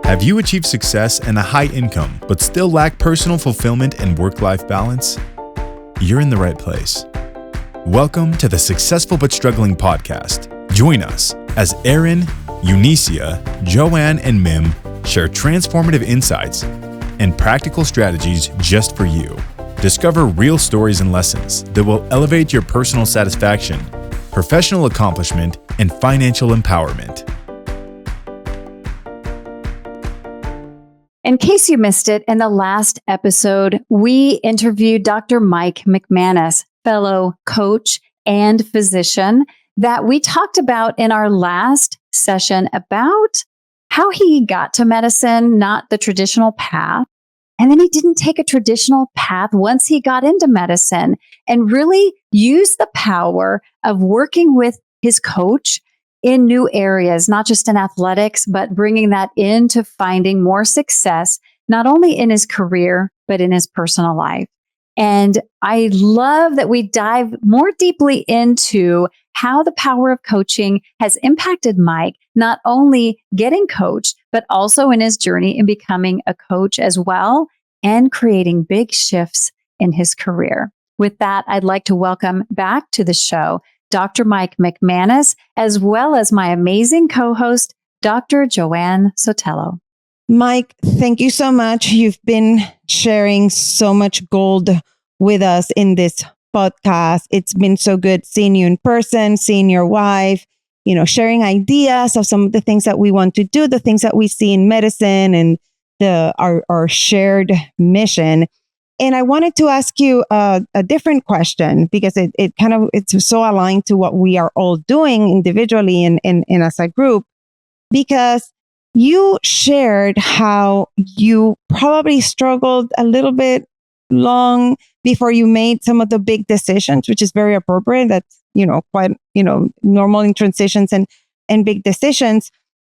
Have you achieved success and a high income, but still lack personal fulfillment and work-life balance? You're in the right place. Welcome to the Successful But Struggling podcast. Join us as Aaron, Eunicia, Joanne, and Mim share transformative insights and practical strategies just for you. Discover real stories and lessons that will elevate your personal satisfaction, professional accomplishment, and financial empowerment. In case you missed it, in the last episode, we interviewed Dr. Mike McManus, fellow coach and physician, that we talked about in our last session about how he got to medicine, not the traditional path. And then he didn't take a traditional path once he got into medicine and really used the power of working with his coach in new areas, not just in athletics, but bringing that into finding more success, not only in his career, but in his personal life. And I love that we dive more deeply into how the power of coaching has impacted Mike, not only getting coached, but also in his journey in becoming a coach as well and creating big shifts in his career. With that, I'd like to welcome back to the show Dr. Mike McManus, as well as my amazing co-host, Dr. Joanne Sotelo. Mike, thank you so much. You've been sharing so much gold with us in this podcast. It's been so good seeing you in person, seeing your wife, sharing ideas of some of the things that we want to do, the things that we see in medicine and our shared mission. And I wanted to ask you a different question because it's so aligned to what we are all doing individually and as a group, because you shared how you probably struggled a little bit long before you made some of the big decisions, which is very appropriate. That's, quite, normal in transitions and big decisions.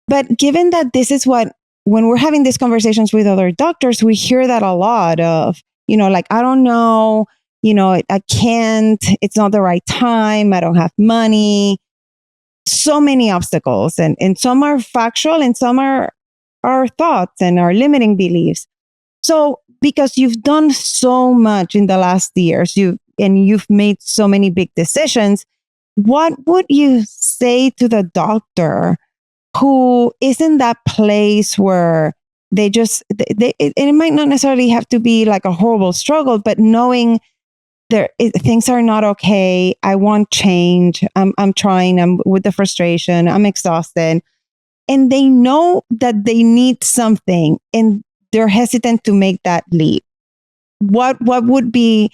But given that this is when we're having these conversations with other doctors, we hear that a lot of, I don't know, I can't, it's not the right time. I don't have money. So many obstacles and some are factual and some are our thoughts and our limiting beliefs. So because you've done so much in the last years, you've made so many big decisions, what would you say to the doctor who is in that place where it might not necessarily have to be like a horrible struggle, but knowing things are not okay. I want change. I'm trying. I'm with the frustration. I'm exhausted. And they know that they need something and they're hesitant to make that leap. What would be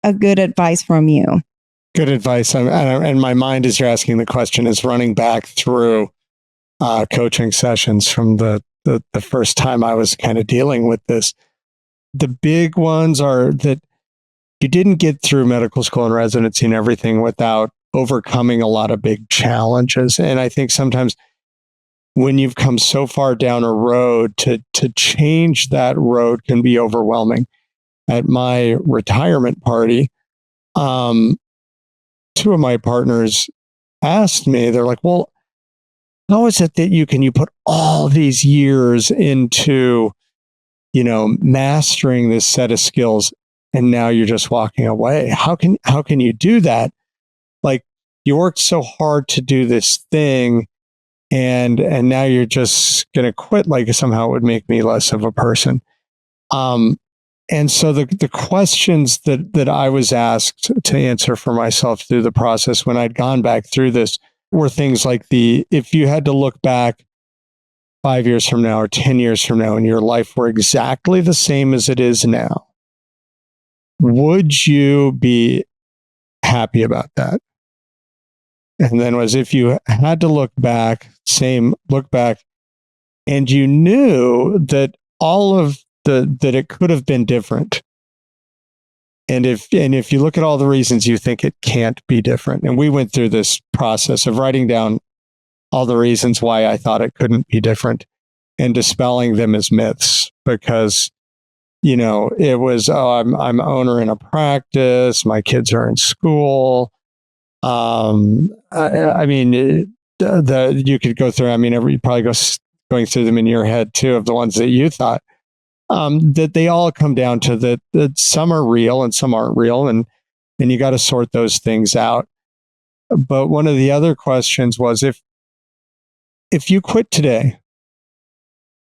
a good advice from you? Good advice. And my mind, as you're asking the question, is running back through coaching sessions from the first time I was kind of dealing with this. The big ones are that you didn't get through medical school and residency and everything without overcoming a lot of big challenges. And I think sometimes when you've come so far down a road, to change that road can be overwhelming. At my retirement party, two of my partners asked me, they're like, well, how is it that you put all these years into, mastering this set of skills and now you're just walking away? How can you do that? Like, you worked so hard to do this thing and now you're just going to quit, like somehow it would make me less of a person. And so the questions that I was asked to answer for myself through the process when I'd gone back through this were things like if you had to look back 5 years from now or 10 years from now and your life were exactly the same as it is now, would you be happy about that? And then if you had to look back and you knew that that it could have been different. And if you look at all the reasons you think it can't be different, and we went through this process of writing down all the reasons why I thought it couldn't be different and dispelling them as myths, because it was, I'm owner in a practice, my kids are in school. You could go through. You probably go going through them in your head too, of the ones that you thought, that they all come down to that some are real and some aren't real. And you got to sort those things out. But one of the other questions was, if you quit today,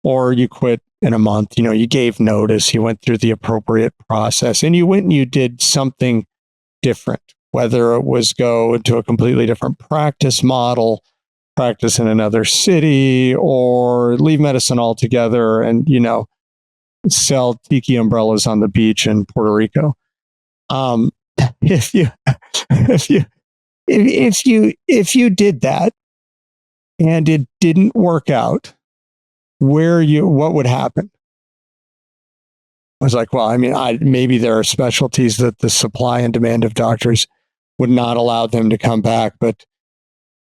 or you quit in a month, you gave notice, you went through the appropriate process, and you went and you did something different, whether it was go into a completely different practice model, practice in another city, or leave medicine altogether and, sell tiki umbrellas on the beach in Puerto Rico. If you did that and it didn't work out, what would happen? I was like, well, maybe there are specialties that the supply and demand of doctors would not allow them to come back. But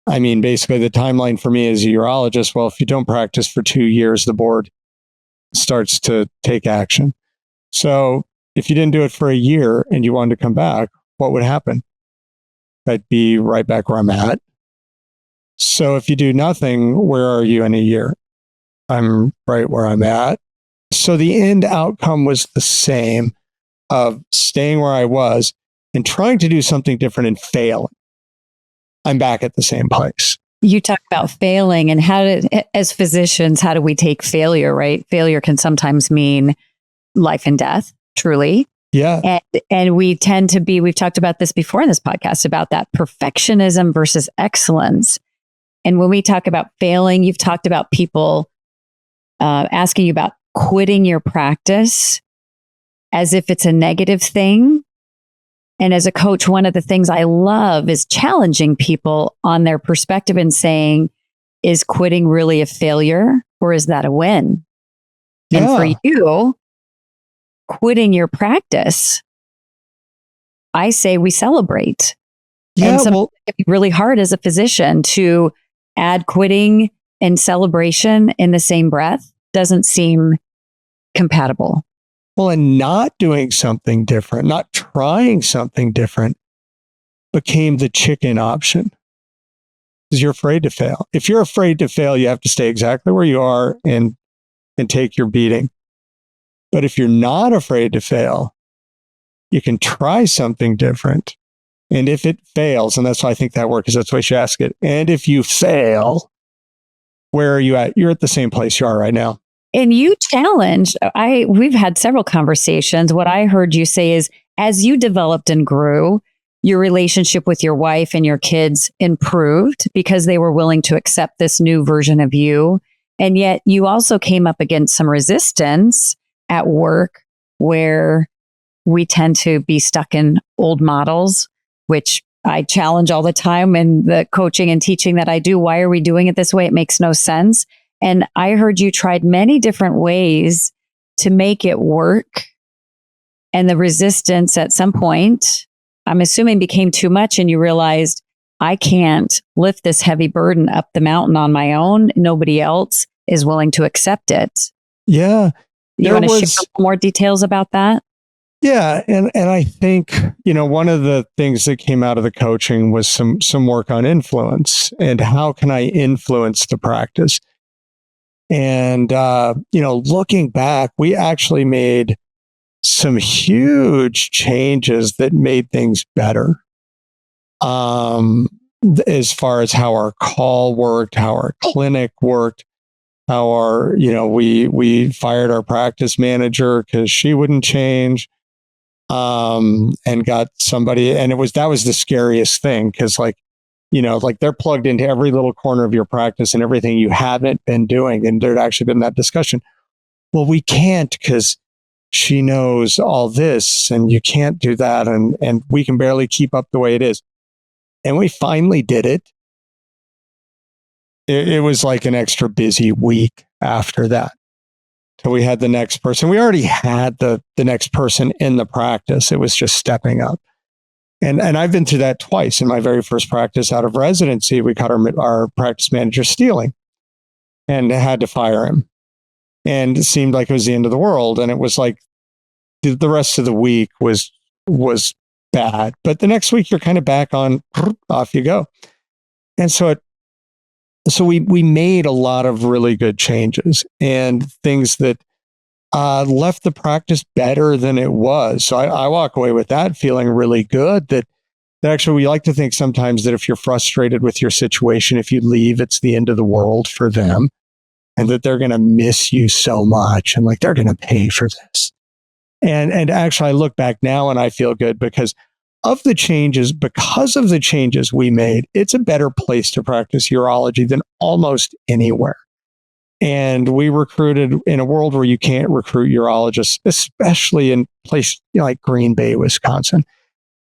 basically the timeline for me as a urologist, well, if you don't practice for 2 years, the board starts to take action. So if you didn't do it for a year and you wanted to come back, what would happen? I'd be right back where I'm at. So if you do nothing, where are you in a year? I'm right where I'm at. So the end outcome was the same, of staying where I was and trying to do something different and failing. I'm back at the same place. You talk about failing, and as physicians, how do we take failure, right? Failure can sometimes mean life and death, truly. Yeah. And we tend to we've talked about this before in this podcast, about that perfectionism versus excellence. And when we talk about failing, you've talked about people asking you about quitting your practice as if it's a negative thing. And as a coach, one of the things I love is challenging people on their perspective and saying, is quitting really a failure, or is that a win? Yeah. And for you, quitting your practice, I say we celebrate. Yeah, and it can be really hard as a physician to add quitting and celebration in the same breath. Doesn't seem compatible. Well, and not doing something different, not trying something different, became the chicken option. Because you're afraid to fail. If you're afraid to fail, you have to stay exactly where you are and take your beating. But if you're not afraid to fail, you can try something different. And if it fails, and that's why I think that works, because that's why you should ask it. And if you fail, where are you at? You're at the same place you are right now. And you challenged, we've had several conversations. What I heard you say is, as you developed and grew, your relationship with your wife and your kids improved because they were willing to accept this new version of you. And yet you also came up against some resistance at work, where we tend to be stuck in old models, which I challenge all the time in the coaching and teaching that I do. Why are we doing it this way? It makes no sense. And I heard you tried many different ways to make it work. And the resistance at some point, I'm assuming, became too much, and you realized, I can't lift this heavy burden up the mountain on my own. Nobody else is willing to accept it. Yeah. You want to share more details about that? Yeah. And I think, one of the things that came out of the coaching was some work on influence, and how can I influence the practice? And, looking back, we actually made some huge changes that made things better. As far as how our call worked, how our clinic worked, how we fired our practice manager because she wouldn't change, and got somebody, and that was the scariest thing, because they're plugged into every little corner of your practice and everything you haven't been doing. And there'd actually been that discussion. Well, we can't, because she knows all this and you can't do that. And we can barely keep up the way it is. And we finally did it. It was like an extra busy week after that, till we had the next person. We already had the next person in the practice. It was just stepping up. And I've been through that twice. In my very first practice out of residency, we caught our practice manager stealing and had to fire him. And it seemed like it was the end of the world. And it was like the rest of the week was bad. But the next week, you're kind of back on, off you go. And so So we made a lot of really good changes and things that left the practice better than it was. So I walk away with that feeling really good that actually we like to think sometimes that if you're frustrated with your situation, if you leave, it's the end of the world for them and that they're going to miss you so much and like they're going to pay for this. And actually I look back now and I feel good because of the changes we made, it's a better place to practice urology than almost anywhere. And we recruited in a world where you can't recruit urologists, especially in places like Green Bay, Wisconsin.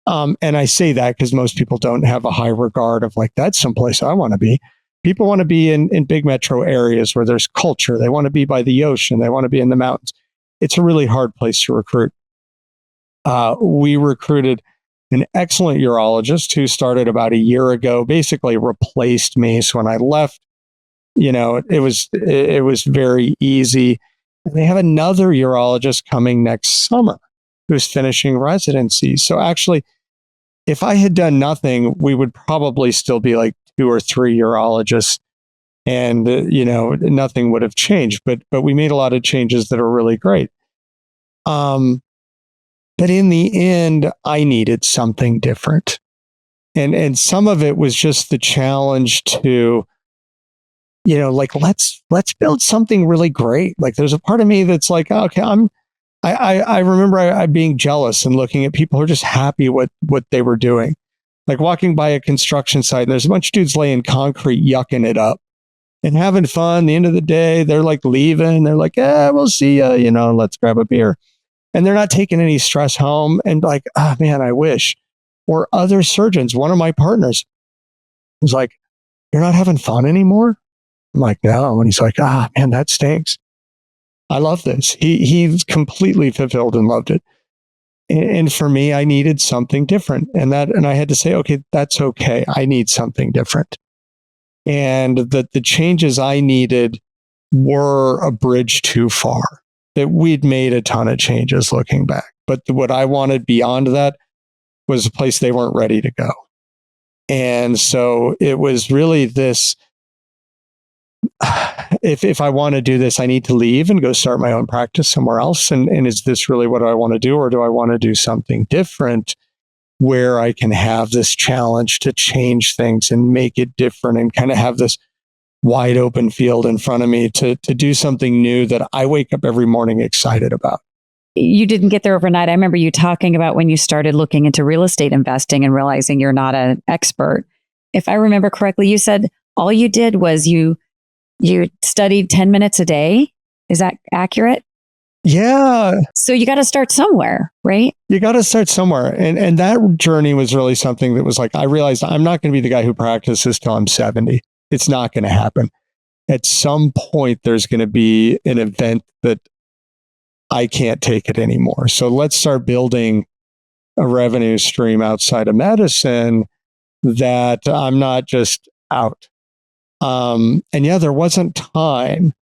And I say that because most people don't have a high regard of like, that's someplace I want to be. People want to be in big metro areas where there's culture. They want to be by the ocean. They want to be in the mountains. It's a really hard place to recruit. We recruited an excellent urologist who started about a year ago, basically replaced me. So when I left, it was very easy. And they have another urologist coming next summer who's finishing residency. So actually, if I had done nothing, we would probably still be like 2 or 3 urologists and, nothing would have changed. But we made a lot of changes that are really great. But in the end, I needed something different. And some of it was just the challenge to, let's build something really great. Like there's a part of me that's like, okay, I remember I being jealous and looking at people who are just happy what they were doing. Like walking by a construction site and there's a bunch of dudes laying concrete, yucking it up and having fun. The end of the day, they're like leaving. They're like, yeah, we'll see you, let's grab a beer. And they're not taking any stress home and like, man, I wish. Or other surgeons, one of my partners was like, you're not having fun anymore? I'm like, no. And he's like, man, that stinks. I love this. He's completely fulfilled and loved it. And for me, I needed something different. And I had to say, okay, that's okay. I need something different. And that the changes I needed were a bridge too far. That we'd made a ton of changes looking back. But what I wanted beyond that was a place they weren't ready to go. And so it was really this, if I want to do this, I need to leave and go start my own practice somewhere else. And is this really what I want to do? Or do I want to do something different where I can have this challenge to change things and make it different and kind of have this wide open field in front of me to do something new that I wake up every morning excited about. You didn't get there overnight. I remember you talking about when you started looking into real estate investing and realizing you're not an expert. If I remember correctly, you said all you did was you studied 10 minutes a day. Is that accurate? Yeah. So you got to start somewhere, right? You got to start somewhere. And that journey was really something that was like, I realized I'm not going to be the guy who practices till I'm 70. It's not going to happen. At some point, there's going to be an event that I can't take it anymore. So let's start building a revenue stream outside of medicine that I'm not just out. And yeah, there wasn't time.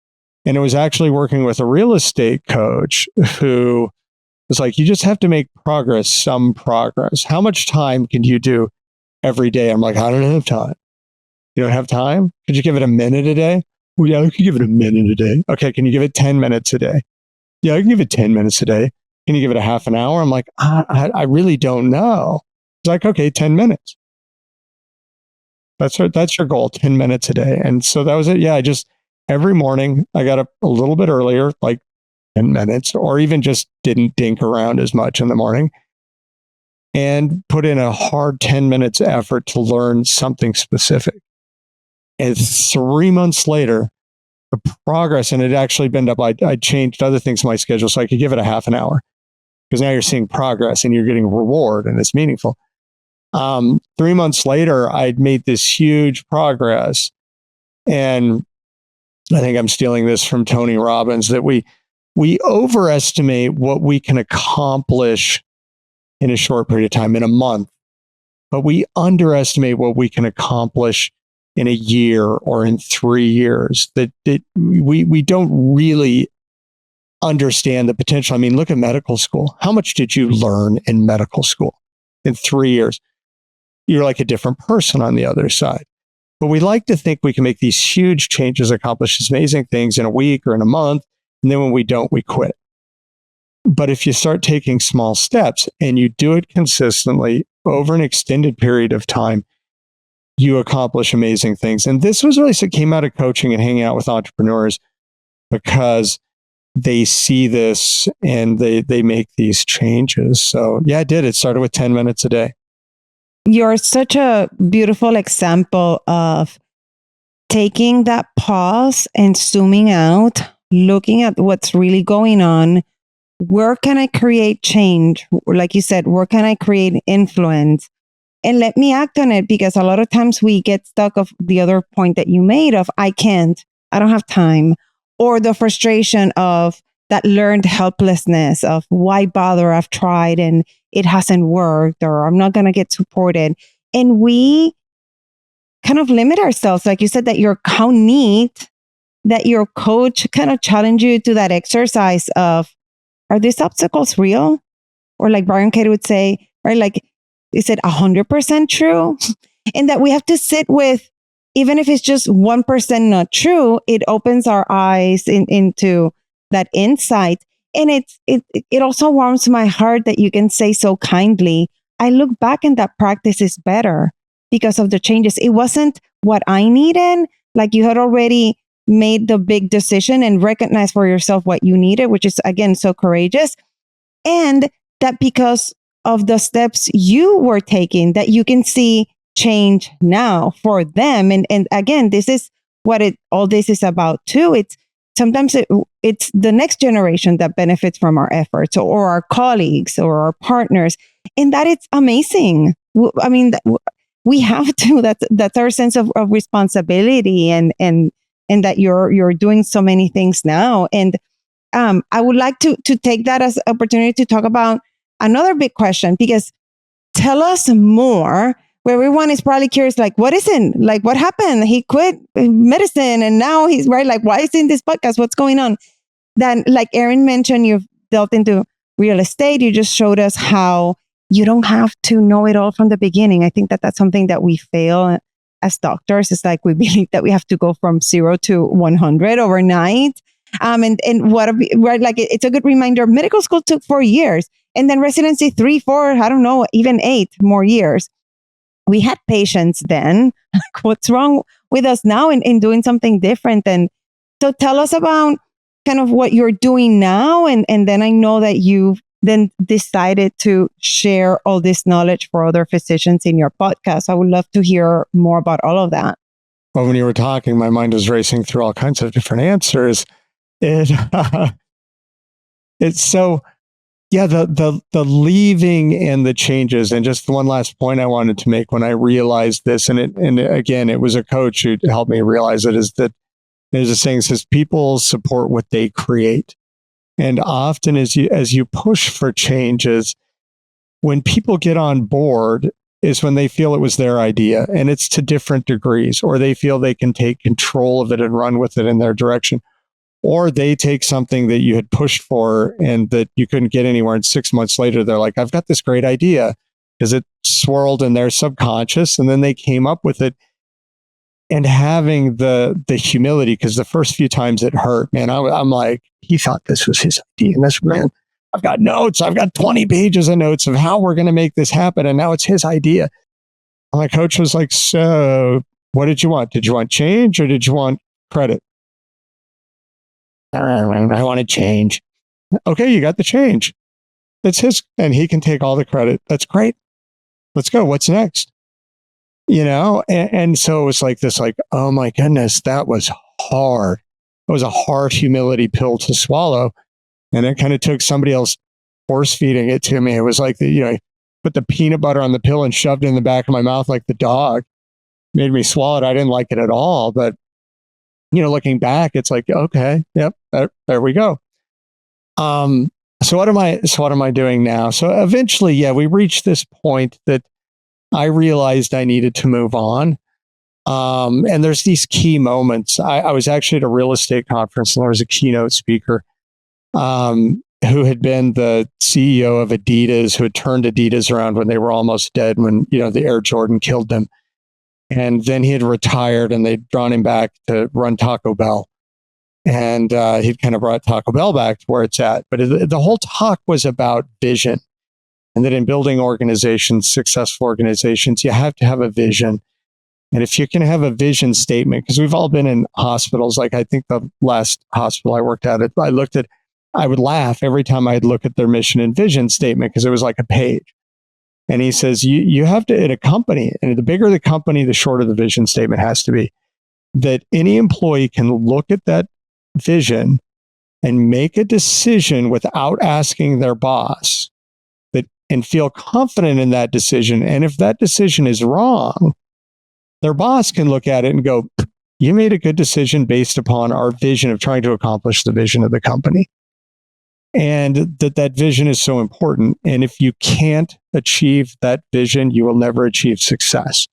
And it was actually working with a real estate coach who was like, you just have to make progress, some progress. How much time can you do every day? I'm like, I don't have time. You don't have time? Could you give it a minute a day? Well, yeah, I could give it a minute a day. Okay, can you give it 10 minutes a day? Yeah, I can give it 10 minutes a day. Can you give it a half an hour? I'm like, I really don't know. It's like, okay, 10 minutes. That's your goal, 10 minutes a day. And so that was it. Yeah, every morning I got up a little bit earlier, like 10 minutes, or even just didn't dink around as much in the morning and put in a hard 10 minutes effort to learn something specific. And 3 months later, the progress, and it actually been up, I changed other things in my schedule so I could give it a half an hour because now you're seeing progress and you're getting reward and it's meaningful. 3 months later, I'd made this huge progress. And I think I'm stealing this from Tony Robbins, that we overestimate what we can accomplish in a short period of time, in a month, but we underestimate what we can accomplish in a year or in 3 years. That we don't really understand the potential. I mean, look at medical school. How much did you learn in medical school in 3 years? You're like a different person on the other side. But we like to think we can make these huge changes, accomplish these amazing things in a week or in a month. And then when we don't, we quit. But if you start taking small steps and you do it consistently over an extended period of time, you accomplish amazing things. And this was really what came out of coaching and hanging out with entrepreneurs, because they see this and they make these changes. So yeah, I did. It started with 10 minutes a day. You're such a beautiful example of taking that pause and zooming out, looking at what's really going on. Where can I create change? Like you said, where can I create influence? And let me act on it, because a lot of times we get stuck of the other point that you made of, I don't have time, or the frustration of that learned helplessness of why bother? I've tried and it hasn't worked, or I'm not going to get supported. And we kind of limit ourselves. Like you said, how neat that your coach kind of challenged you to that exercise of, are these obstacles real? Or like Brian Cato would say, right? Like, is it 100% true? And that we have to sit with, even if it's just 1% not true, it opens our eyes into that insight. And it also warms my heart that you can say so kindly, I look back and that practice is better because of the changes. It wasn't what I needed. Like, you had already made the big decision and recognized for yourself what you needed, which is, again, so courageous. And that because of the steps you were taking, that you can see change now for them. And again, this is what all this is about too. It's sometimes it's the next generation that benefits from our efforts, or our colleagues or our partners. And that it's amazing. I mean, we have to, that's our sense of responsibility, and that you're doing so many things now. And I would like to take that as an opportunity to talk about another big question, because tell us more, where everyone is probably curious, like, what happened? He quit medicine and now he's right. Like, why is he in this podcast? What's going on? Then, like Erin mentioned, you've delved into real estate. You just showed us how you don't have to know it all from the beginning. I think that that's something that we fail as doctors. It's like we believe that we have to go from 0 to 100 overnight. And right, like it's a good reminder. Medical school took 4 years, and then residency 3, 4, I don't know, even 8 more years. We had patience then. Like, what's wrong with us now in doing something different? And so tell us about kind of what you're doing now. And then I know that you've then decided to share all this knowledge for other physicians in your podcast. I would love to hear more about all of that. Well, when you were talking, my mind was racing through all kinds of different answers. It's so, yeah, the leaving and the changes. And just the one last point I wanted to make when I realized this, and again, it was a coach who helped me realize it, is that there's a saying that says people support what they create. And often as you push for changes, when people get on board is when they feel it was their idea, and it's to different degrees, or they feel they can take control of it and run with it in their direction. Or they take something that you had pushed for and that you couldn't get anywhere, and 6 months later, they're like, I've got this great idea, because it swirled in their subconscious, and then they came up with it. And having the humility, because the first few times it hurt, man, I'm like, he thought this was his idea. And this, man, I've got notes. I've got 20 pages of notes of how we're going to make this happen. And now it's his idea. And my coach was like, so what did you want? Did you want change, or did you want credit? I wanted change. Okay, you got the change. It's his, and he can take all the credit. That's great. Let's go. What's next? And so it was like this, like, oh my goodness, that was hard. It was a hard humility pill to swallow. And it kind of took somebody else force feeding it to me. It was like, put the peanut butter on the pill and shoved it in the back of my mouth like the dog. Made me swallow it. I didn't like it at all. But, looking back, it's like, okay, yep, there we go. So what am I doing now? So eventually, yeah, we reached this point that I realized I needed to move on. And there's these key moments. I was actually at a real estate conference, and there was a keynote speaker who had been the CEO of Adidas, who had turned Adidas around when they were almost dead, when, the Air Jordan killed them. And then he had retired and they'd drawn him back to run Taco Bell. And he'd kind of brought Taco Bell back to where it's at. But the whole talk was about vision. And that in building organizations, successful organizations, you have to have a vision. And if you can have a vision statement, because we've all been in hospitals, like I think the last hospital I worked at, I would laugh every time I'd look at their mission and vision statement because it was like a page. And he says, you have to, in a company, and the bigger the company, the shorter the vision statement has to be, that any employee can look at that vision and make a decision without asking their boss and feel confident in that decision. And if that decision is wrong, their boss can look at it and go, you made a good decision based upon our vision of trying to accomplish the vision of the company. And that vision is so important. And if you can't achieve that vision, you will never achieve success.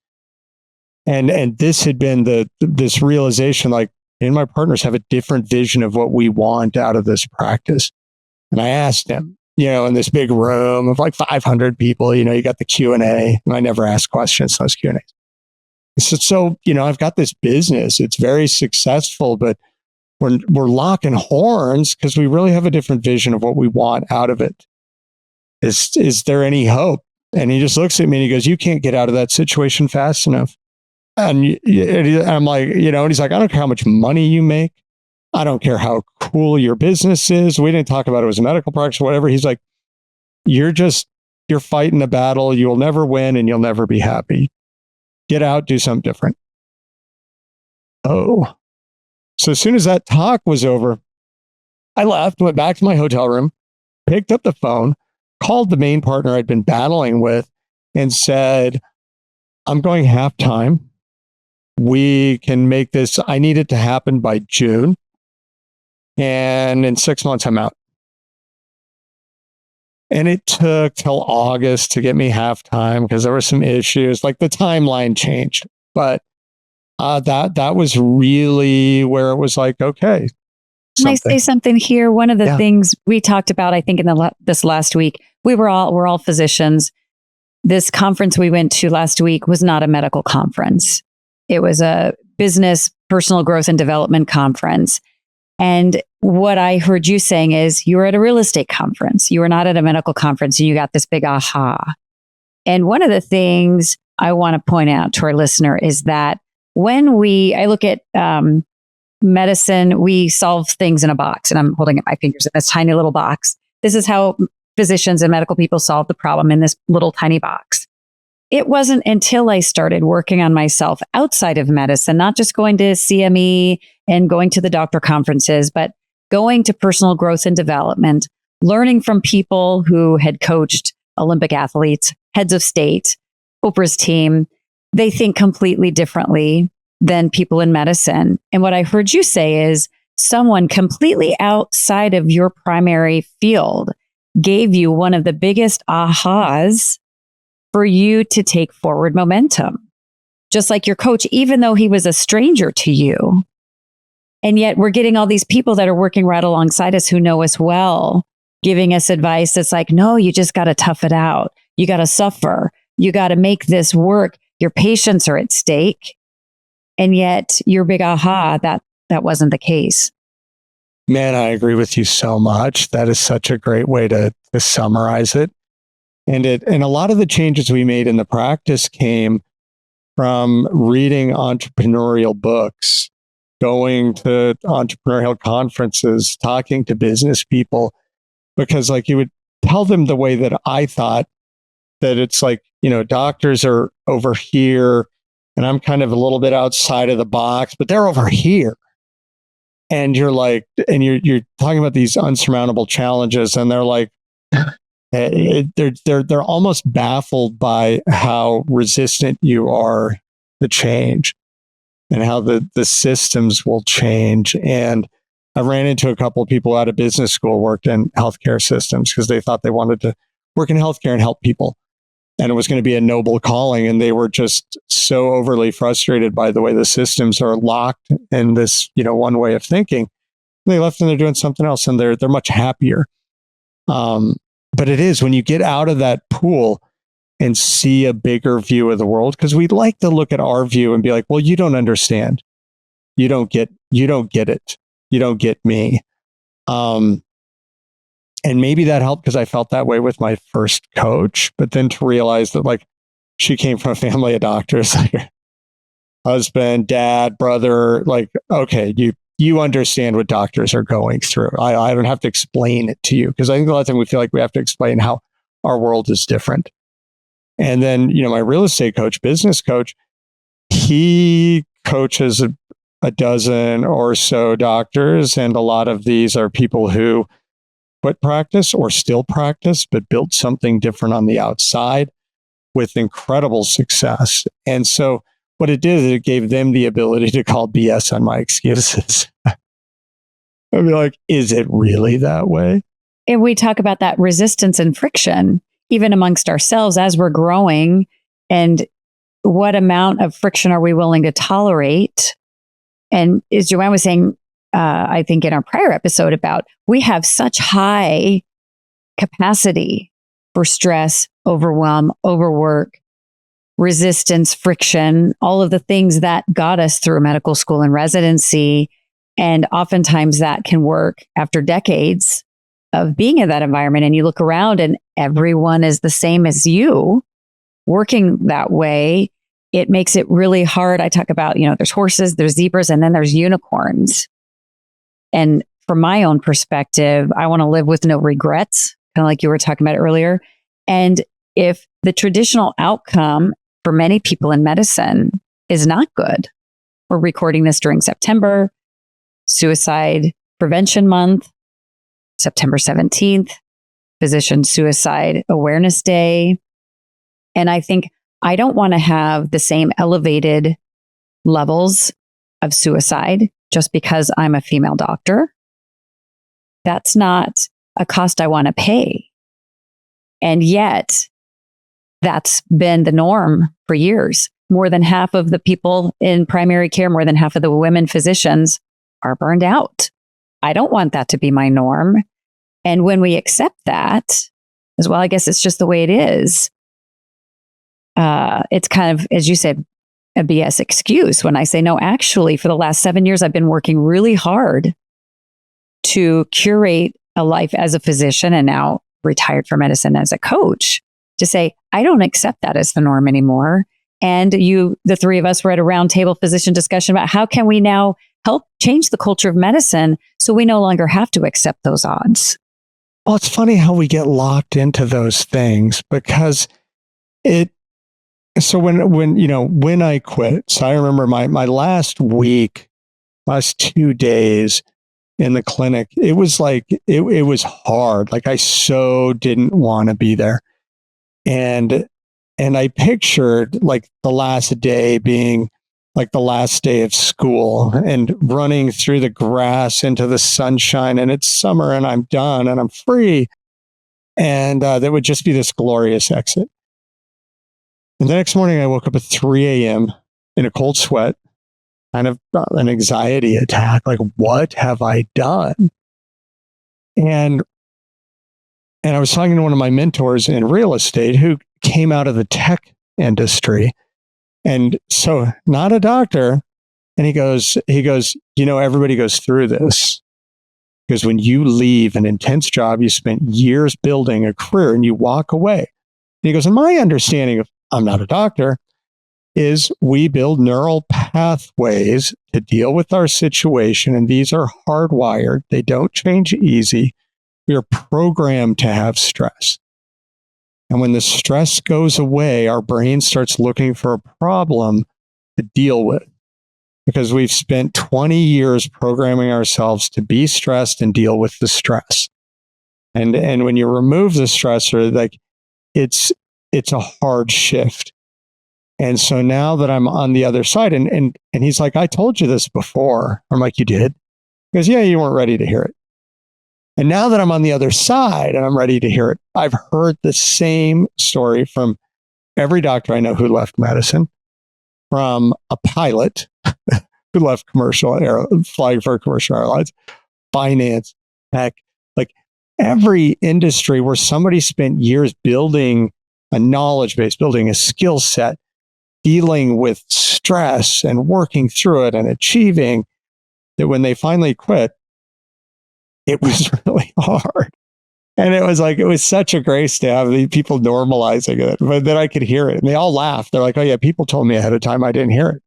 And this had been this realization, like, me and my partners have a different vision of what we want out of this practice. And I asked him, in this big room of like 500 people, you got the Q&A, and I never ask questions in those Q&As. He said, so, I've got this business. It's very successful, but we're locking horns because we really have a different vision of what we want out of it. Is there any hope? And he just looks at me and he goes, you can't get out of that situation fast enough. And I'm like, and he's like, I don't care how much money you make. I don't care how cool your business is. We didn't talk about it as a medical practice or whatever. He's like, you're fighting a battle. You'll never win and you'll never be happy. Get out, do something different. Oh. So as soon as that talk was over, I left, went back to my hotel room, picked up the phone, called the main partner I'd been battling with and said, I'm going halftime. We can make this. I need it to happen by June. And in 6 months, I'm out. And it took till August to get me halftime because there were some issues, like the timeline changed. But that was really where it was like, okay. Can I say something here? One of the things we talked about, I think, in this last week, we're all physicians. This conference we went to last week was not a medical conference. It was a business, personal growth and development conference. And what I heard you saying is you were at a real estate conference. You were not at a medical conference. And you got this big aha. And one of the things I want to point out to our listener is that when I look at medicine, we solve things in a box. And I'm holding up my fingers in this tiny little box. This is how physicians and medical people solve the problem in this little tiny box. It wasn't until I started working on myself outside of medicine, not just going to CME and going to the doctor conferences, but going to personal growth and development, learning from people who had coached Olympic athletes, heads of state, Oprah's team. They think completely differently than people in medicine. And what I heard you say is someone completely outside of your primary field gave you one of the biggest ahas for you to take forward momentum. Just like your coach, even though he was a stranger to you. And yet we're getting all these people that are working right alongside us who know us well, giving us advice that's like, no, you just got to tough it out. You got to suffer. You got to make this work. Your patients are at stake. And yet your big aha, that wasn't the case. Man, I agree with you so much. That is such a great way to summarize it. And a lot of the changes we made in the practice came from reading entrepreneurial books, going to entrepreneurial conferences, talking to business people, because like you would tell them the way that I thought that it's like, doctors are over here and I'm kind of a little bit outside of the box, but they're over here. And you're like, and you're talking about these unsurmountable challenges, and they're like, they're almost baffled by how resistant you are to change and how the systems will change. And I ran into a couple of people out of business school worked in healthcare systems because they thought they wanted to work in healthcare and help people. And it was going to be a noble calling. And they were just so overly frustrated by the way the systems are locked in this, one way of thinking. They left and they're doing something else, and they're much happier. But it is when you get out of that pool and see a bigger view of the world, because we'd like to look at our view and be like, well, you don't understand. You don't get it. You don't get me. And maybe that helped because I felt that way with my first coach, but then to realize that like she came from a family of doctors, like husband, dad, brother, like, okay, you understand what doctors are going through. I don't have to explain it to you, because I think a lot of times we feel like we have to explain how our world is different. And then, my real estate coach, business coach, he coaches a dozen or so doctors. And a lot of these are people who quit practice or still practice, but built something different on the outside with incredible success. And so what it did is it gave them the ability to call BS on my excuses. I'd be like, is it really that way? And we talk about that resistance and friction, even amongst ourselves as we're growing. And what amount of friction are we willing to tolerate? And as Joanne was saying, I think in our prior episode about, we have such high capacity for stress, overwhelm, overwork, resistance, friction, all of the things that got us through medical school and residency. And oftentimes that can work after decades of being in that environment. And you look around and everyone is the same as you working that way. It makes it really hard. I talk about, there's horses, there's zebras, and then there's unicorns. And from my own perspective, I want to live with no regrets, kind of like you were talking about earlier. And if the traditional outcome for many people in medicine is not good, we're recording this during September, Suicide Prevention Month, September 17th, Physician Suicide Awareness Day. And I think I don't want to have the same elevated levels of suicide just because I'm a female doctor. That's not a cost I want to pay. And yet, that's been the norm for years. More than half of the people in primary care, more than half of the women physicians are burned out. I don't want that to be my norm. And when we accept that, as well, I guess it's just the way it is. It's kind of, as you said, a BS excuse when I say, no, actually, for the last 7 years, I've been working really hard to curate a life as a physician and now retired from medicine as a coach, to say, I don't accept that as the norm anymore. And the three of us were at a roundtable physician discussion about how can we now help change the culture of medicine so we no longer have to accept those odds. Well, it's funny how we get locked into those things, because so when I quit, so I remember my last 2 days in the clinic, it was like, it was hard. Like I so didn't want to be there. And I pictured like the last day being like the last day of school and running through the grass into the sunshine, and it's summer and I'm done and I'm free. And there would just be this glorious exit. And the next morning I woke up at 3 a.m. in a cold sweat, kind of an anxiety attack. Like, what have I done? And I was talking to one of my mentors in real estate who came out of the tech industry. And so not a doctor. And he goes, everybody goes through this, because when you leave an intense job, you spent years building a career and you walk away. And he goes, and my understanding of, I'm not a doctor, is we build neural pathways to deal with our situation. And these are hardwired. They don't change easy. We are programmed to have stress. And when the stress goes away, our brain starts looking for a problem to deal with, because we've spent 20 years programming ourselves to be stressed and deal with the stress. And when you remove the stressor, like it's a hard shift. And so now that I'm on the other side, and he's like, I told you this before. I'm like, you did? He goes, yeah, you weren't ready to hear it. And now that I'm on the other side and I'm ready to hear it, I've heard the same story from every doctor I know who left medicine, from a pilot who left flying for commercial airlines, finance, tech, like every industry where somebody spent years building a knowledge base, building a skill set, dealing with stress and working through it and achieving, that when they finally quit, it was really hard. And it was such a grace to have the people normalizing it, but then I could hear it and they all laughed. They're like, oh yeah, people told me ahead of time. I didn't hear it.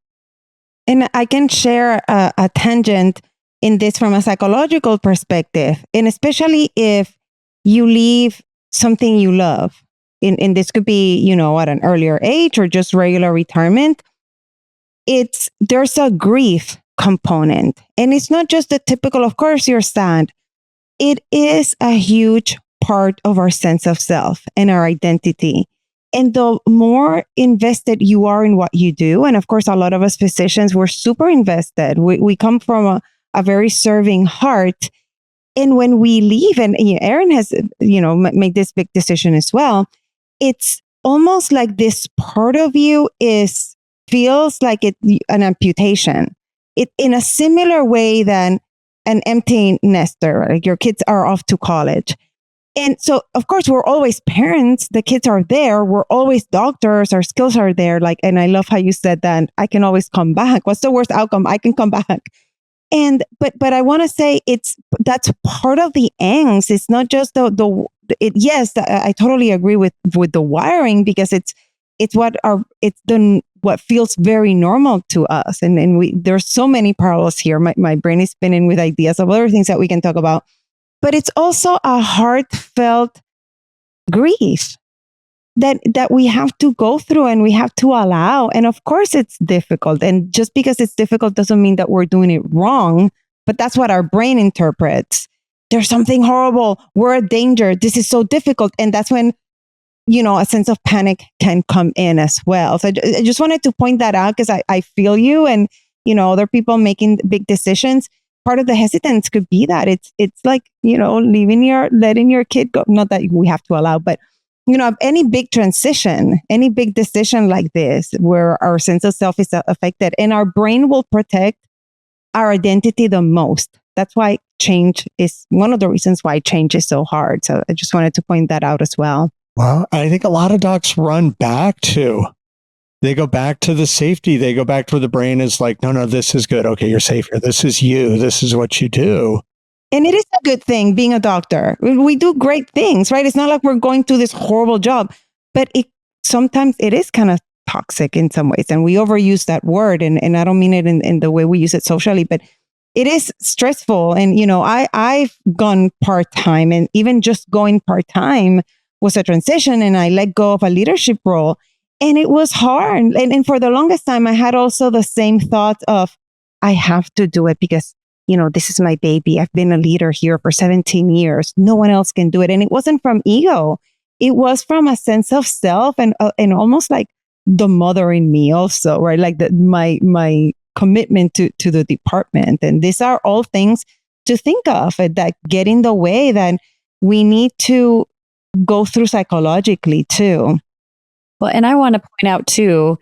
And I can share a tangent in this from a psychological perspective. And especially if you leave something you love, and this could be, at an earlier age or just regular retirement, there's a grief component. And it's not just the typical, of course, you're sad. It is a huge part of our sense of self and our identity. And the more invested you are in what you do, and of course, a lot of us physicians, we're super invested. We come from a very serving heart. And when we leave, and Aaron has, made this big decision as well, it's almost like this part of you feels like an amputation. It in a similar way than an empty nester, like your kids are off to college. And so, of course, we're always parents. The kids are there. We're always doctors. Our skills are there. And I love how you said that I can always come back. What's the worst outcome? I can come back. But I want to say that's part of the angst. It's not just yes, I totally agree with the wiring, because it's what feels very normal to us. And there's so many parallels here. My brain is spinning with ideas of other things that we can talk about. But it's also a heartfelt grief that we have to go through and we have to allow. And of course, it's difficult. And just because it's difficult doesn't mean that we're doing it wrong. But that's what our brain interprets. There's something horrible. We're a danger. This is so difficult. And that's when, a sense of panic can come in as well. So I just wanted to point that out, because I feel you, and, other people making big decisions. Part of the hesitance could be that it's like, letting your kid go. Not that we have to allow, but, any big transition, any big decision like this, where our sense of self is affected, and our brain will protect our identity the most. That's why change is one of the reasons why change is so hard. So I just wanted to point that out as well. Well, I think a lot of docs they go back to the safety. They go back to where the brain is like, no, this is good. Okay, you're safe here. This is you. This is what you do. And it is a good thing being a doctor. We do great things, right? It's not like we're going to this horrible job, but sometimes it is kind of toxic in some ways. And we overuse that word. And I don't mean it in the way we use it socially, but it is stressful. And, I've gone part-time, and even just going part-time was a transition, and I let go of a leadership role. And it was hard. And for the longest time, I had also the same thought of, I have to do it because, this is my baby. I've been a leader here for 17 years. No one else can do it. And it wasn't from ego. It was from a sense of self and almost like the mother in me also, right? Like my commitment to the department. And these are all things to think of that get in the way that we need to go through psychologically too. Well, and I want to point out too,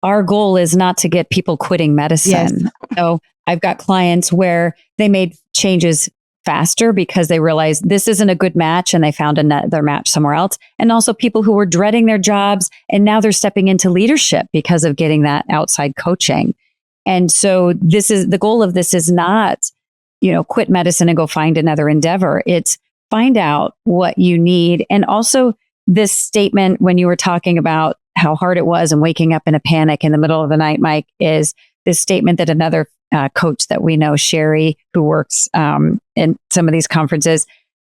our goal is not to get people quitting medicine. Yes. So I've got clients where they made changes faster because they realized this isn't a good match, and they found another match somewhere else. And also people who were dreading their jobs, and now they're stepping into leadership because of getting that outside coaching. And so this is the goal of this is not, quit medicine and go find another endeavor. It's find out what you need. And also this statement, when you were talking about how hard it was and waking up in a panic in the middle of the night, Mike, is this statement that another coach that we know, Sherry, who works in some of these conferences,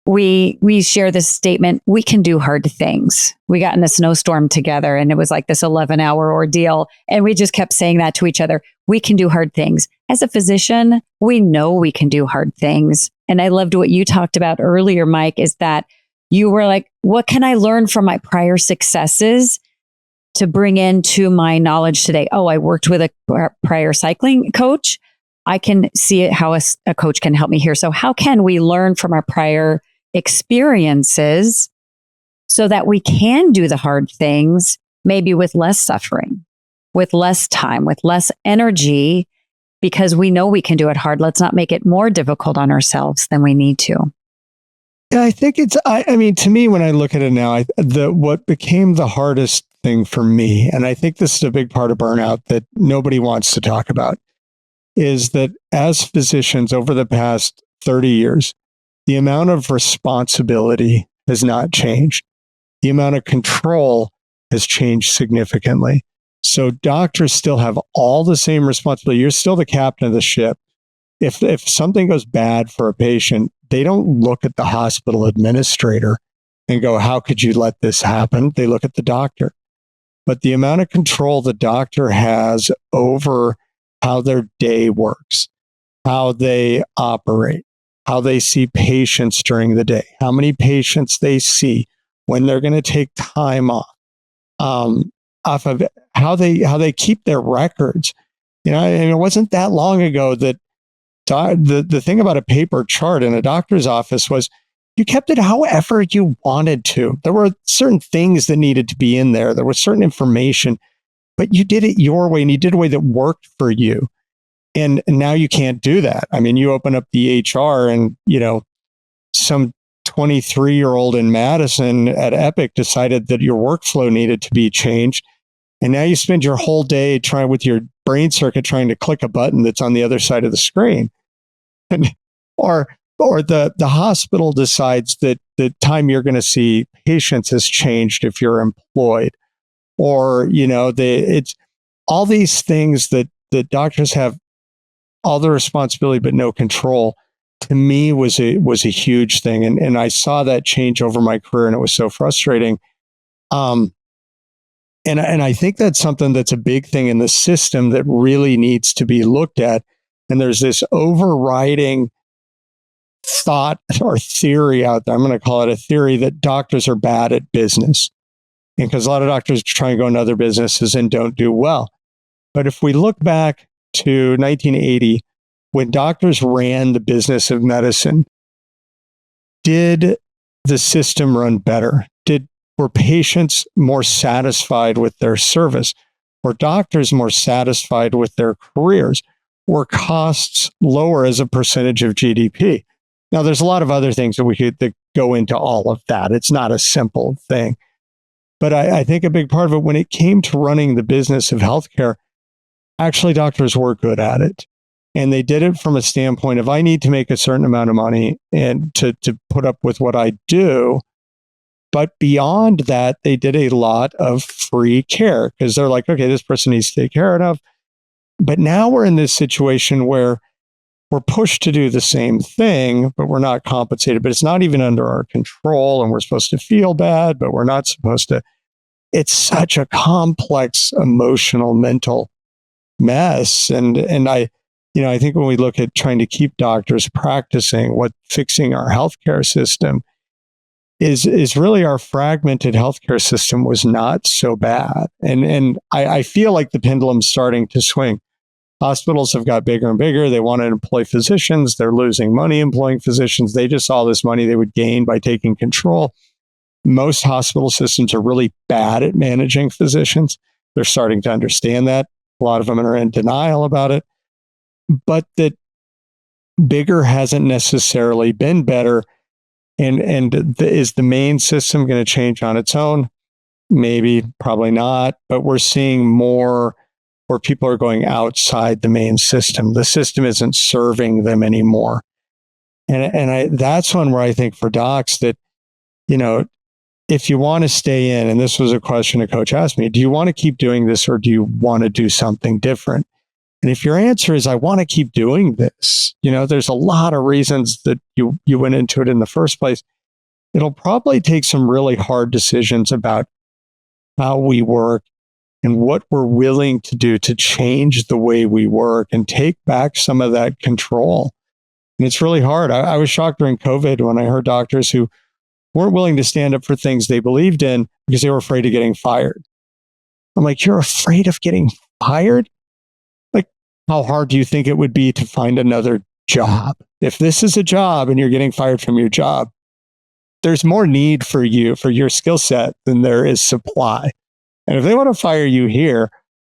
we share this statement: we can do hard things. We got in a snowstorm together, and it was like this 11-hour ordeal. And we just kept saying that to each other. We can do hard things. As a physician, we know we can do hard things. And I loved what you talked about earlier, Mike, is that you were like, what can I learn from my prior successes to bring into my knowledge today? Oh, I worked with a prior cycling coach. I can see how a coach can help me here. So how can we learn from our prior experiences so that we can do the hard things, maybe with less suffering, with less time, with less energy, because we know we can do it hard. Let's not make it more difficult on ourselves than we need to. Yeah, I think I mean, to me, when I look at it now, what became the hardest thing for me, and I think this is a big part of burnout that nobody wants to talk about, is that as physicians over the past 30 years, the amount of responsibility has not changed. The amount of control has changed significantly. So doctors still have all the same responsibility. You're still the captain of the ship. If something goes bad for a patient, they don't look at the hospital administrator and go, how could you let this happen? They look at the doctor. But the amount of control the doctor has over how their day works, how they operate, how they see patients during the day, how many patients they see, when they're going to take time off of how they keep their records. And it wasn't that long ago that the thing about a paper chart in a doctor's office was you kept it however you wanted to. There were certain things that needed to be in there. There was certain information, but you did it your way and you did a way that worked for you. And now you can't do that. I mean, you open up the HR and, some 23-year-old in Madison at Epic decided that your workflow needed to be changed. And now you spend your whole day trying with your brain circuit trying to click a button that's on the other side of the screen. Or the hospital decides that the time you're going to see patients has changed if you're employed. Or, it's all these things that doctors have all the responsibility but no control, to me was a huge thing. And I saw that change over my career, and it was so frustrating. And I think that's something that's a big thing in the system that really needs to be looked at. And there's this overriding thought or theory out there. I'm going to call it a theory that doctors are bad at business. And because a lot of doctors try and go into other businesses and don't do well. But if we look back to 1980, when doctors ran the business of medicine, did the system run better? Were patients more satisfied with their service? Were doctors more satisfied with their careers? Were costs lower as a percentage of GDP? Now, there's a lot of other things that go into all of that. It's not a simple thing. But I think a big part of it, when it came to running the business of healthcare, actually doctors were good at it. And they did it from a standpoint of, I need to make a certain amount of money and to put up with what I do. But beyond that, they did a lot of free care because they're like, okay, this person needs to take care of. But now we're in this situation where we're pushed to do the same thing, but we're not compensated. But it's not even under our control, and we're supposed to feel bad, but we're not supposed to. It's such a complex, emotional, mental mess. And I think when we look at trying to keep doctors practicing, what fixing our healthcare system is really, our fragmented healthcare system was not so bad. And I feel like the pendulum's starting to swing. Hospitals have got bigger and bigger. They want to employ physicians. They're losing money employing physicians. They just saw this money they would gain by taking control. Most hospital systems are really bad at managing physicians. They're starting to understand that. A lot of them are in denial about it. But that bigger hasn't necessarily been better. And is the main system going to change on its own? Maybe, probably not. But we're seeing more where people are going outside the main system. The system isn't serving them anymore. And that's one where I think for docs that, if you want to stay in, and this was a question a coach asked me, do you want to keep doing this or do you want to do something different? And if your answer is, I want to keep doing this, there's a lot of reasons that you went into it in the first place. It'll probably take some really hard decisions about how we work and what we're willing to do to change the way we work and take back some of that control. And it's really hard. I was shocked during COVID when I heard doctors who weren't willing to stand up for things they believed in because they were afraid of getting fired. I'm like, you're afraid of getting fired? How hard do you think it would be to find another job? If this is a job and you're getting fired from your job, there's more need for you, for your skill set, than there is supply. And if they want to fire you here,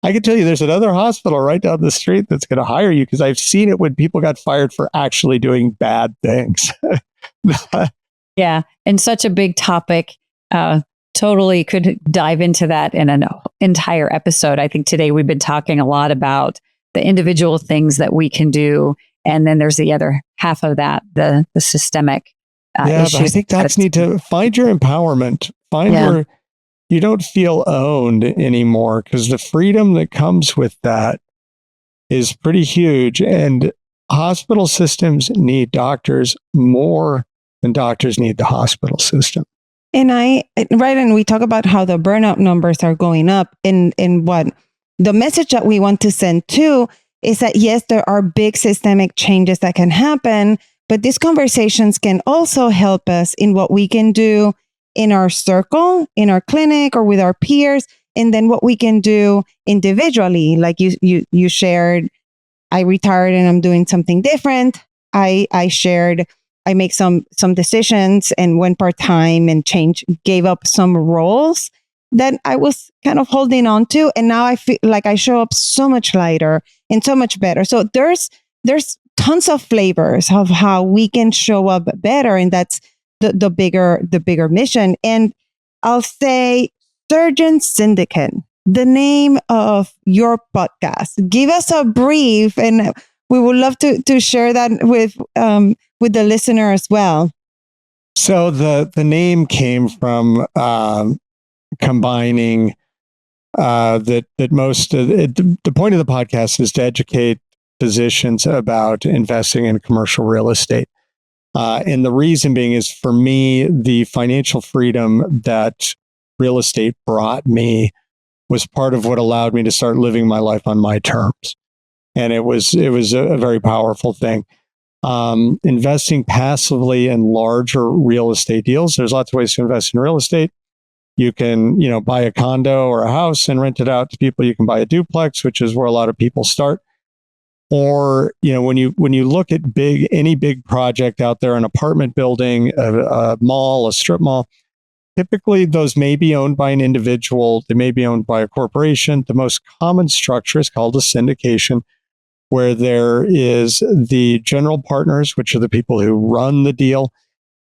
I can tell you there's another hospital right down the street that's going to hire you, because I've seen it when people got fired for actually doing bad things. Yeah. And such a big topic. Totally could dive into that in an entire episode. I think today we've been talking a lot about the individual things that we can do. And then there's the other half of that, the systemic But issues. I think that's need to find your empowerment, find where you don't feel owned anymore, because the freedom that comes with that is pretty huge. And hospital systems need doctors more than doctors need the hospital system. And and we talk about how the burnout numbers are going up, and what the message that we want to send too is that yes, there are big systemic changes that can happen, but these conversations can also help us in what we can do in our circle, in our clinic, or with our peers, and then what we can do individually. Like you shared, I retired and I'm doing something different. I shared, I make some decisions and went part-time and gave up some roles that I was kind of holding on to. And now I feel like I show up so much lighter and so much better. So there's tons of flavors of how we can show up better. And that's the bigger mission. And I'll say Surgeon Syndicate, the name of your podcast. Give us a brief, and we would love to share that with the listener as well. So the name came from combining that most of the point of the podcast is to educate physicians about investing in commercial real estate. And the reason being is, for me, the financial freedom that real estate brought me was part of what allowed me to start living my life on my terms. And it was a very powerful thing. Investing passively in larger real estate deals. There's lots of ways to invest in real estate. You can, buy a condo or a house and rent it out to people. You can buy a duplex, which is where a lot of people start. Or, when you look at any big project out there, an apartment building, a mall, a strip mall, typically those may be owned by an individual. They may be owned by a corporation. The most common structure is called a syndication, where there is the general partners, which are the people who run the deal,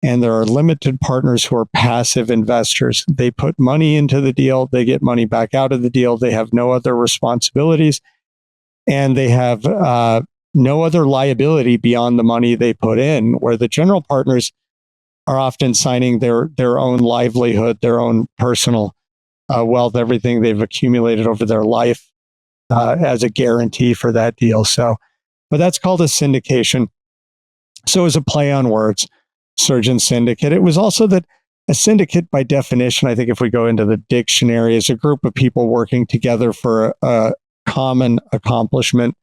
and there are limited partners who are passive investors. They put money into the deal, they get money back out of the deal, they have no other responsibilities, and they have no other liability beyond the money they put in, where the general partners are often signing their own livelihood, their own personal wealth, everything they've accumulated over their life as a guarantee for that deal. But that's called a syndication. So it was a play on words, Surgeon Syndicate. It was also that a syndicate, by definition, I think if we go into the dictionary, is a group of people working together for a common accomplishment.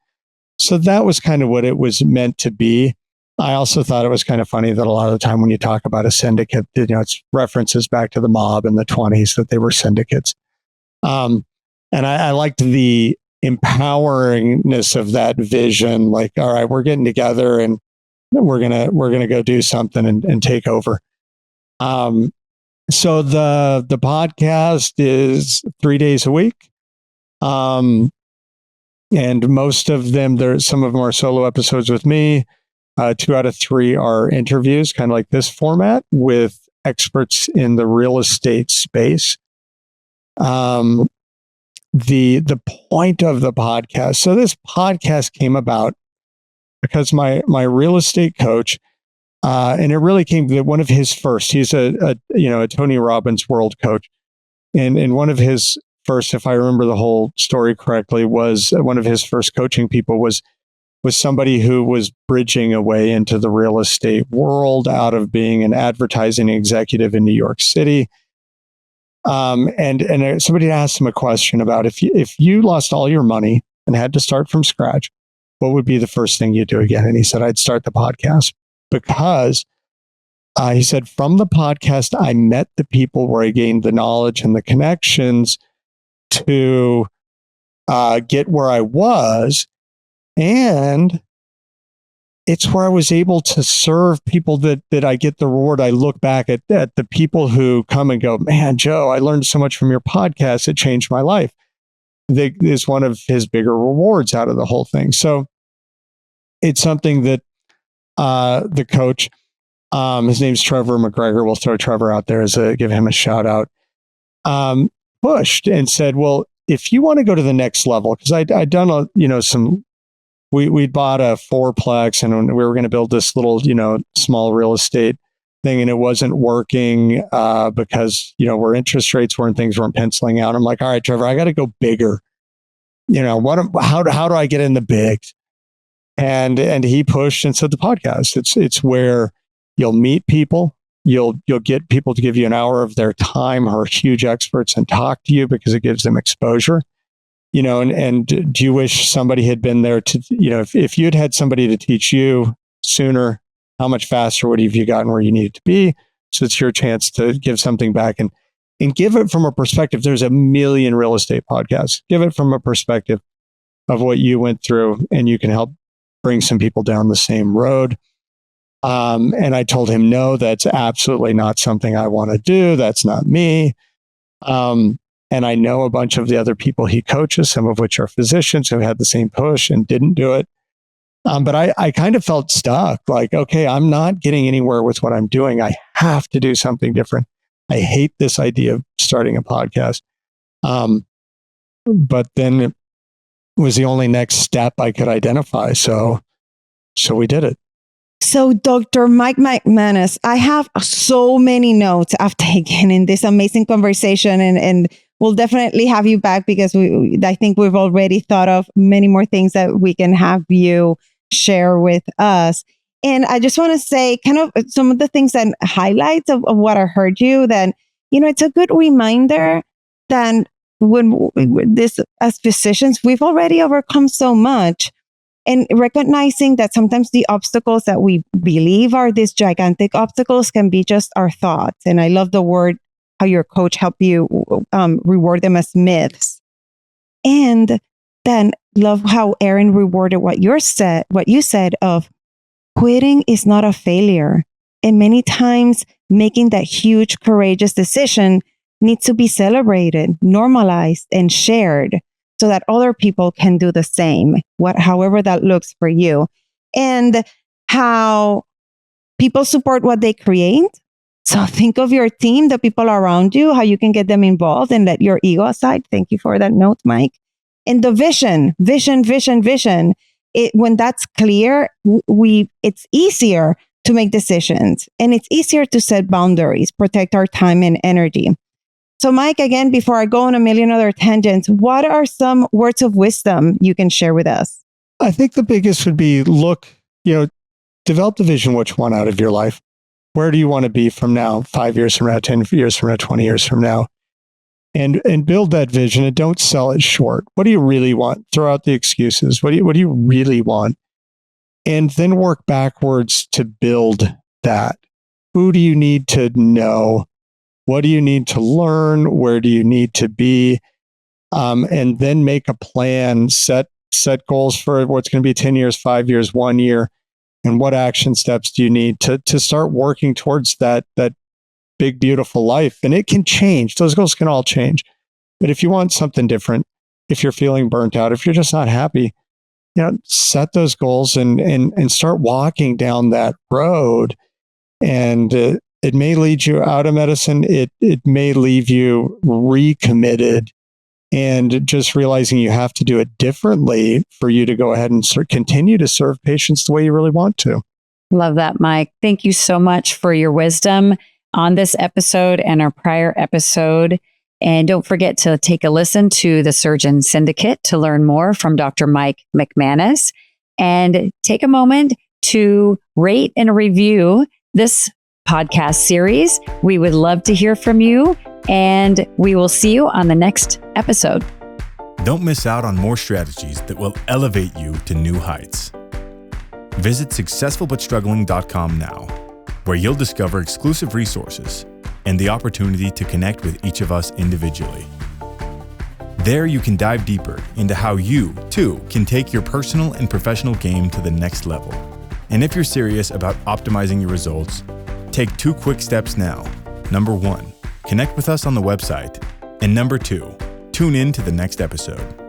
So that was kind of what it was meant to be. I also thought it was kind of funny that a lot of the time when you talk about a syndicate, it's references back to the mob in the 1920s, that they were syndicates. And I liked the empoweringness of that vision. Like, all right, we're getting together and we're gonna go do something and take over. So the podcast is 3 days a week. And most of them, some of them are solo episodes with me. 2 out of 3 are interviews, kind of like this format, with experts in the real estate space. The point of the podcast. So this podcast came about because my real estate coach, and it really came to one of his first. He's a Tony Robbins world coach, and one of his first, if I remember the whole story correctly, was one of his first coaching people was somebody who was bridging a way into the real estate world out of being an advertising executive in New York City. And somebody asked him a question about if you lost all your money and had to start from scratch, what would be the first thing you do again? And he said, I'd start the podcast, because he said, from the podcast, I met the people where I gained the knowledge and the connections to get where I was. And it's where I was able to serve people that I get the reward. I look back at the people who come and go, man, Joe, I learned so much from your podcast. It changed my life. That is one of his bigger rewards out of the whole thing. So it's something that the coach his name's Trevor McGregor. We'll throw Trevor out there give him a shout out. Pushed and said, well, if you want to go to the next level, because I'd done we bought a fourplex and we were going to build this little, small real estate thing, and it wasn't working because, where interest rates were and things weren't penciling out. I'm like, all right, Trevor, I got to go bigger. How do I get in the bigs? And he pushed and said the podcast. It's where you'll meet people. You'll get people to give you an hour of their time who are huge experts and talk to you because it gives them exposure. And do you wish somebody had been there to, if you'd had somebody to teach you sooner, how much faster would have you gotten where you needed to be? So it's your chance to give something back and give it from a perspective. There's a million real estate podcasts. Give it from a perspective of what you went through, and you can help bring some people down the same road. And I told him, no, that's absolutely not something I want to do. That's not me. And I know a bunch of the other people he coaches, some of which are physicians who had the same push and didn't do it. But I kind of felt stuck, like, okay, I'm not getting anywhere with what I'm doing. I have to do something different. I hate this idea of starting a podcast. But then it was the only next step I could identify. So we did it. So, Dr. Mike McManus, I have so many notes I've taken in this amazing conversation, and we'll definitely have you back because I think we've already thought of many more things that we can have you share with us. And I just want to say kind of some of the things and highlights of what I heard you, that, it's a good reminder that as physicians, we've already overcome so much. And recognizing that sometimes the obstacles that we believe are these gigantic obstacles can be just our thoughts. And I love the word, how your coach helped you reward them as myths. And then love how Aaron rewarded what you said of quitting is not a failure. And many times making that huge, courageous decision needs to be celebrated, normalized, and shared, so that other people can do the same, however that looks for you. And how people support what they create. So think of your team, the people around you, how you can get them involved and let your ego aside. Thank you for that note, Mike. And the vision. When that's clear, it's easier to make decisions, and it's easier to set boundaries, protect our time and energy. So, Mike, again, before I go on a million other tangents, what are some words of wisdom you can share with us? I think the biggest would be, develop the vision what you want out of your life. Where do you want to be from now, 5 years from now, 10 years from now, 20 years from now? And build that vision, and don't sell it short. What do you really want? Throw out the excuses. What do you really want? And then work backwards to build that. Who do you need to know? What do you need to learn? Where do you need to be? And then make a plan, set goals for what's going to be 10 years, 5 years, 1 year. And what action steps do you need to start working towards that big, beautiful life? And it can change. Those goals can all change. But if you want something different, if you're feeling burnt out, if you're just not happy, set those goals and start walking down that road. And it may lead you out of medicine. It may leave you recommitted and just realizing you have to do it differently for you to go ahead and continue to serve patients the way you really want to. Love that, Mike. Thank you so much for your wisdom on this episode and our prior episode. And don't forget to take a listen to the Surgeon Syndicate to learn more from Dr. Mike McManus. And take a moment to rate and review this podcast series. We would love to hear from you, and we will see you on the next episode. Don't miss out on more strategies that will elevate you to new heights. Visit successfulbutstruggling.com now, where you'll discover exclusive resources and the opportunity to connect with each of us individually. There you can dive deeper into how you, too, can take your personal and professional game to the next level. And if you're serious about optimizing your results, take 2 quick steps now. Number 1, connect with us on the website. And number 2, tune in to the next episode.